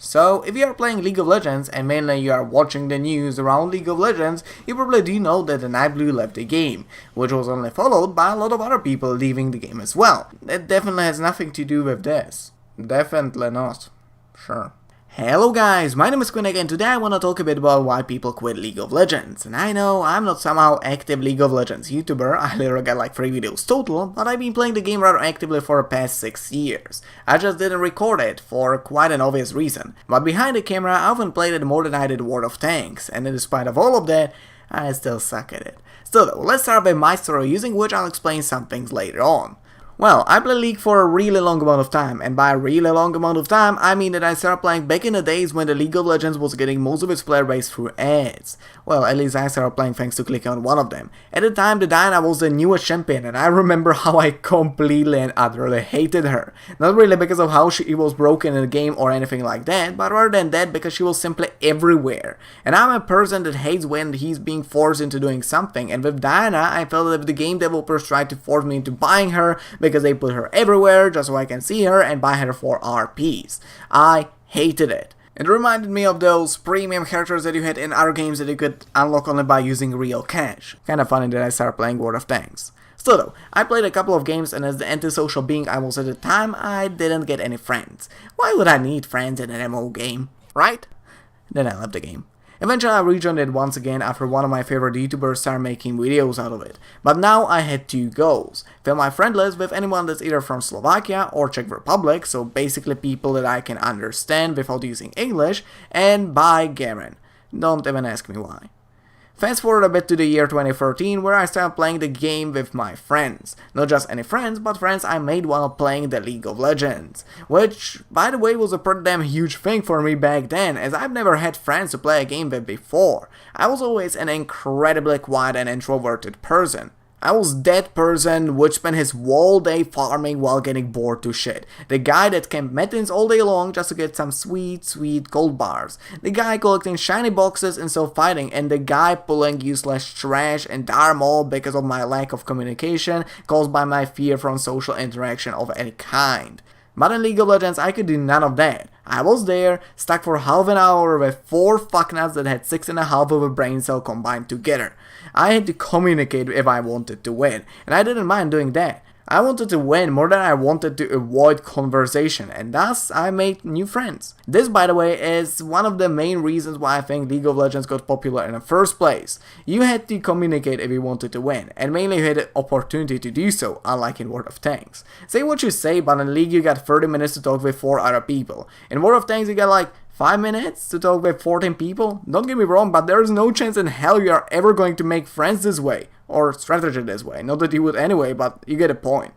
So, if you are playing League of Legends and mainly you are watching the news around League of Legends, you probably do know that the Nightblue left the game, which was only followed by a lot of other people leaving the game as well. That definitely has nothing to do with this. Definitely not. Sure. Hello guys, my name is Quinnick and today I want to talk a bit about why people quit League of Legends. And I know I'm not somehow active League of Legends YouTuber, I literally got like 3 videos total, but I've been playing the game rather actively for the past 6 years. I just didn't record it, for quite an obvious reason. But behind the camera I often played it more than I did World of Tanks, and in spite of all of that, I still suck at it. Still though, let's start with my story, using which I'll explain some things later on. Well, I played League for a really long amount of time, and by a really long amount of time, I mean that I started playing back in the days when the League of Legends was getting most of its player base through ads. Well, at least I started playing thanks to clicking on one of them. At the time, the Diana was the newest champion, and I remember how I completely and utterly hated her. Not really because of how she was broken in the game or anything like that, but rather than that because she was simply everywhere. And I'm a person that hates when he's being forced into doing something, and with Diana, I felt that if the game developers tried to force me into buying her, because they put her everywhere just so I can see her and buy her for RPs. I hated it. It reminded me of those premium characters that you had in other games that you could unlock only by using real cash. Kinda funny that I started playing World of Tanks. Still though, I played a couple of games and as the antisocial being I was at the time, I didn't get any friends. Why would I need friends in an MMO game, right? Then I left the game. Eventually I rejoined it once again after one of my favorite YouTubers started making videos out of it. But now I had 2 goals. Fill my friend list with anyone that's either from Slovakia or Czech Republic, so basically people that I can understand without using English, and buy Garen. Don't even ask me why. Fast forward a bit to the year 2013 where I started playing the game with my friends. Not just any friends, but friends I made while playing the League of Legends. Which, by the way, was a pretty damn huge thing for me back then, as I've never had friends to play a game with before. I was always an incredibly quiet and introverted person. I was that person which spent his whole day farming while getting bored to shit. The guy that camped Mettins all day long just to get some sweet gold bars. The guy collecting shiny boxes and still fighting, and the guy pulling useless trash and darn all because of my lack of communication caused by my fear from social interaction of any kind. But in League of Legends I could do none of that. I was there, stuck for half an hour with 4 fucknuts that had 6.5 of a brain cell combined together. I had to communicate if I wanted to win, and I didn't mind doing that. I wanted to win more than I wanted to avoid conversation, and thus I made new friends. This, by the way, is one of the main reasons why I think League of Legends got popular in the first place. You had to communicate if you wanted to win, and mainly you had the opportunity to do so, unlike in World of Tanks. Say what you say, but in League you got 30 minutes to talk with 4 other people. In World of Tanks you got like 5 minutes to talk with 14 people? Don't get me wrong, but there's no chance in hell you are ever going to make friends this way, or strategy this way. Not that you would anyway, but you get a point.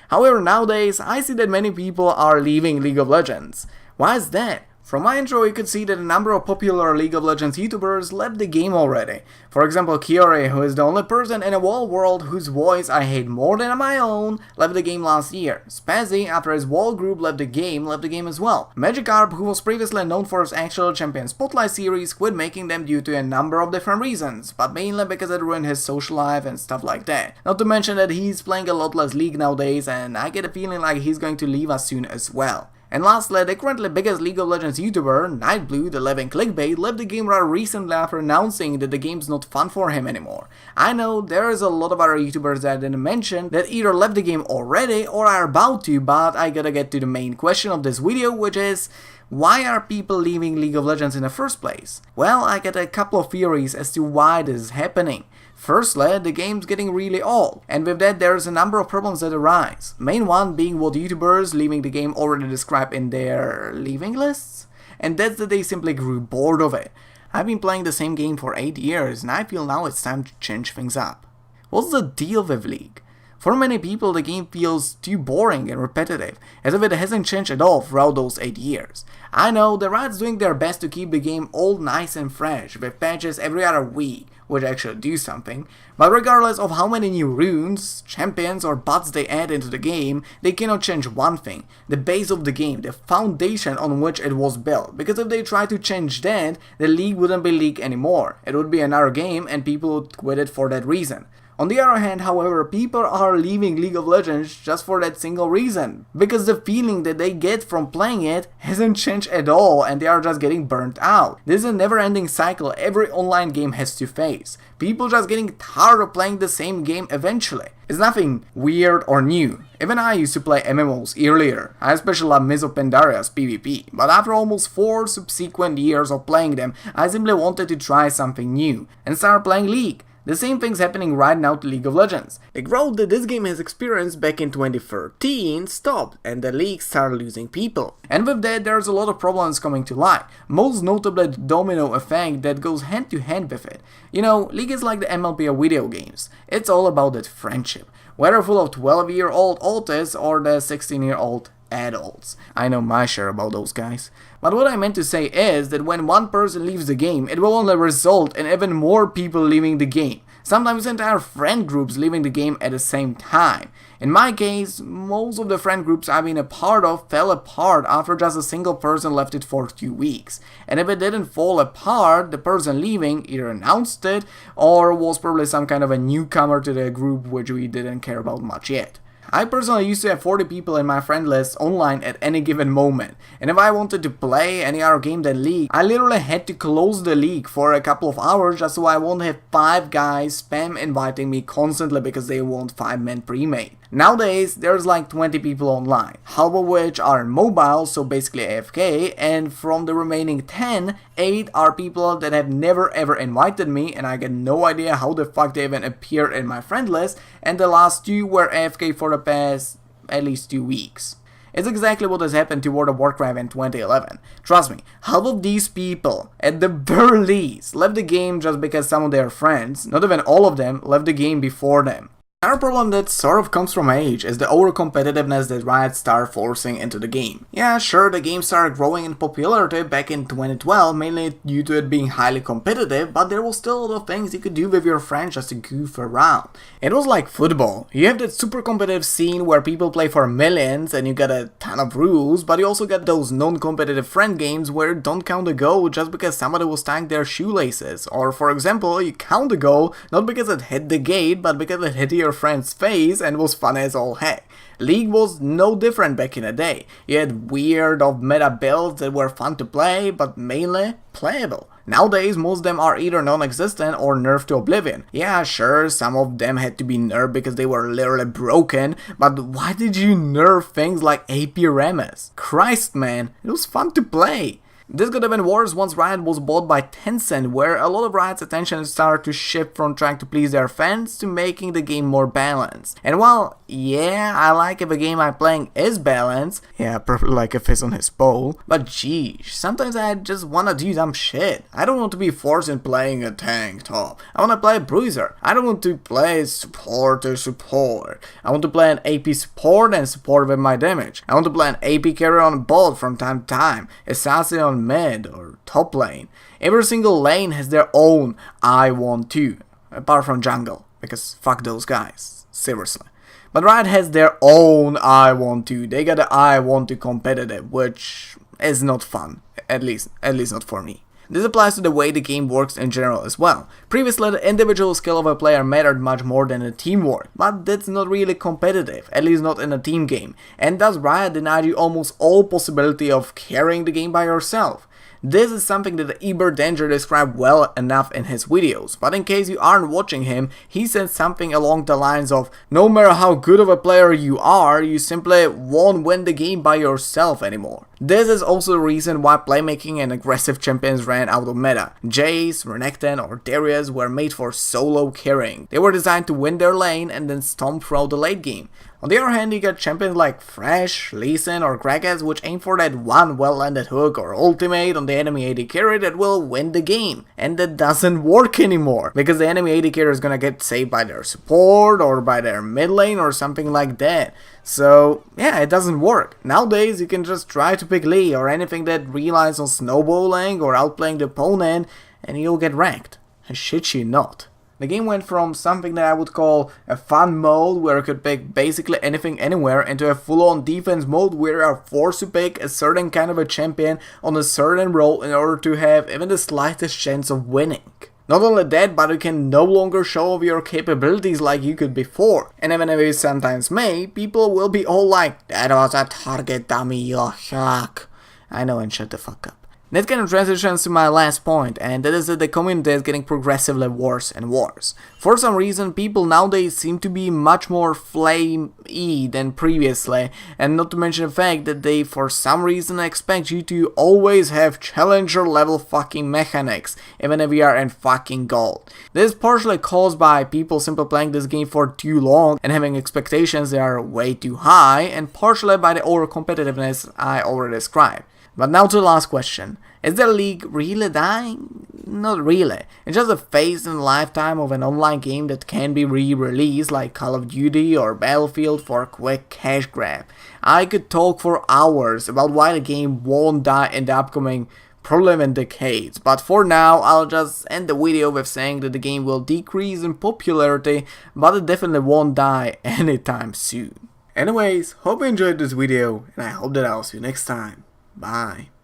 However, nowadays, I see that many people are leaving League of Legends. Why is that? From my intro, you could see that a number of popular League of Legends YouTubers left the game already. For example, Kiore, who is the only person in the whole world whose voice I hate more than my own, left the game last year. Spazzy, after his whole group left the game as well. Magikarp, who was previously known for his actual Champion Spotlight series, quit making them due to a number of different reasons, but mainly because it ruined his social life and stuff like that. Not to mention that he's playing a lot less League nowadays, and I get a feeling like he's going to leave us soon as well. And lastly, the currently biggest League of Legends YouTuber, Nightblue, the living Clickbait, left the game rather recently after announcing that the game's not fun for him anymore. I know there is a lot of other YouTubers that I didn't mention that either left the game already or are about to, but I gotta get to the main question of this video, which is, why are people leaving League of Legends in the first place? Well, I get a couple of theories as to why this is happening. Firstly, the game's getting really old, and with that there's a number of problems that arise. Main one being what YouTubers leaving the game already describe in their leaving lists, and that's that they simply grew bored of it. I've been playing the same game for 8 years, and I feel now it's time to change things up. What's the deal with League? For many people, the game feels too boring and repetitive, as if it hasn't changed at all throughout those 8 years. I know the Riot's doing their best to keep the game all nice and fresh, with patches every other week, which actually do something, but regardless of how many new runes, champions or bots they add into the game, they cannot change one thing, the base of the game, the foundation on which it was built, because if they try to change that, the League wouldn't be League anymore, it would be another game and people would quit it for that reason. On the other hand, however, people are leaving League of Legends just for that single reason, because the feeling that they get from playing it hasn't changed at all and they are just getting burnt out. This is a never-ending cycle every online game has to face. People just getting tired of playing the same game eventually. It's nothing weird or new. Even I used to play MMOs earlier. I especially love Mists of Pandaria's PvP, but after almost 4 subsequent years of playing them, I simply wanted to try something new and start playing League. The same thing's happening right now to League of Legends. The growth that this game has experienced back in 2013 stopped and the league started losing people. And with that there's a lot of problems coming to light, most notably the domino effect that goes hand to hand with it. You know, League is like the MLB of video games. It's all about that friendship, whether full of 12-year-old autists or the 16-year-old adults. I know my share about those guys. But what I meant to say is that when one person leaves the game, it will only result in even more people leaving the game. Sometimes entire friend groups leaving the game at the same time. In my case, most of the friend groups I've been a part of fell apart after just a single person left it for 2 weeks. And if it didn't fall apart, the person leaving either announced it or was probably some kind of a newcomer to the group which we didn't care about much yet. I personally used to have 40 people in my friend list online at any given moment, and if I wanted to play any other game than League, I literally had to close the league for a couple of hours just so I won't have 5 guys spam inviting me constantly because they want 5-man pre-made. Nowadays, there's like 20 people online, half of which are mobile, so basically AFK, and from the remaining 10, 8 are people that have never ever invited me and I get no idea how the fuck they even appeared in my friend list, and the last 2 were AFK for the past at least 2 weeks. It's exactly what has happened to World of Warcraft in 2011. Trust me, half of these people, at the very least, left the game just because some of their friends, not even all of them, left the game before them. Another problem that sort of comes from age is the over-competitiveness that Riot started forcing into the game. Yeah, sure, the game started growing in popularity back in 2012, mainly due to it being highly competitive, but there was still a lot of things you could do with your friends just to goof around. It was like football. You have that super competitive scene where people play for millions and you got a ton of rules, but you also got those non-competitive friend games where you don't count a goal just because somebody was tying their shoelaces, or for example, you count a goal not because it hit the gate, but because it hit your friend's face and was fun as all heck. League was no different back in the day. You had weird of meta builds that were fun to play, but mainly playable. Nowadays, most of them are either non-existent or nerfed to oblivion. Yeah, sure, some of them had to be nerfed because they were literally broken, but why did you nerf things like AP Remus? Christ, man, it was fun to play. This got even worse once Riot was bought by Tencent, where a lot of Riot's attention started to shift from trying to please their fans to making the game more balanced. And while, yeah, I like if a game I'm playing is balanced, yeah, perfectly like a fish on his pole, but geez, sometimes I just wanna do dumb shit. I don't want to be forced in playing a tank top. I wanna play a bruiser. I don't want to play support to support. I want to play an AP support and support with my damage. I want to play an AP carry on bot from time to time, assassin on mid or top lane. Every single lane has their own I want to, apart from jungle, because fuck those guys, seriously. But Riot has their own I want to. They got the I want to competitive, which is not fun, at least not for me. This applies to the way the game works in general as well. Previously, the individual skill of a player mattered much more than the teamwork, but that's not really competitive, at least not in a team game, and thus Riot denied you almost all possibility of carrying the game by yourself. This is something that Eber Danger described well enough in his videos, but in case you aren't watching him, he said something along the lines of, no matter how good of a player you are, you simply won't win the game by yourself anymore. This is also the reason why playmaking and aggressive champions ran out of meta. Jace, Renekton or Darius were made for solo carrying. They were designed to win their lane and then stomp throughout the late game. On the other hand, you got champions like Thresh, Lee Sin or Gragas which aim for that one well-landed hook or ultimate on the enemy AD carry that will win the game. And that doesn't work anymore, because the enemy AD carry is gonna get saved by their support or by their mid lane or something like that. So yeah, it doesn't work. Nowadays you can just try to pick Lee or anything that relies on snowballing or outplaying the opponent and you'll get wrecked. I shit you not. The game went from something that I would call a fun mode where you could pick basically anything anywhere into a full-on defense mode where you are forced to pick a certain kind of a champion on a certain role in order to have even the slightest chance of winning. Not only that, but you can no longer show off your capabilities like you could before. And even if you sometimes may, people will be all like, "That was a target dummy, you shark." I know, and shut the fuck up. That kind of transitions to my last point, and that is that the community is getting progressively worse and worse. For some reason, people nowadays seem to be much more flame-y than previously, and not to mention the fact that they for some reason expect you to always have challenger level fucking mechanics, even if you are in fucking gold. This is partially caused by people simply playing this game for too long and having expectations that are way too high, and partially by the over-competitiveness I already described. But now to the last question. Is the league really dying? Not really. It's just a phase in the lifetime of an online game that can be re-released like Call of Duty or Battlefield for a quick cash grab. I could talk for hours about why the game won't die in the upcoming probably even decades, but for now I'll just end the video with saying that the game will decrease in popularity, but it definitely won't die anytime soon. Anyways, hope you enjoyed this video, and I hope that I'll see you next time. Bye.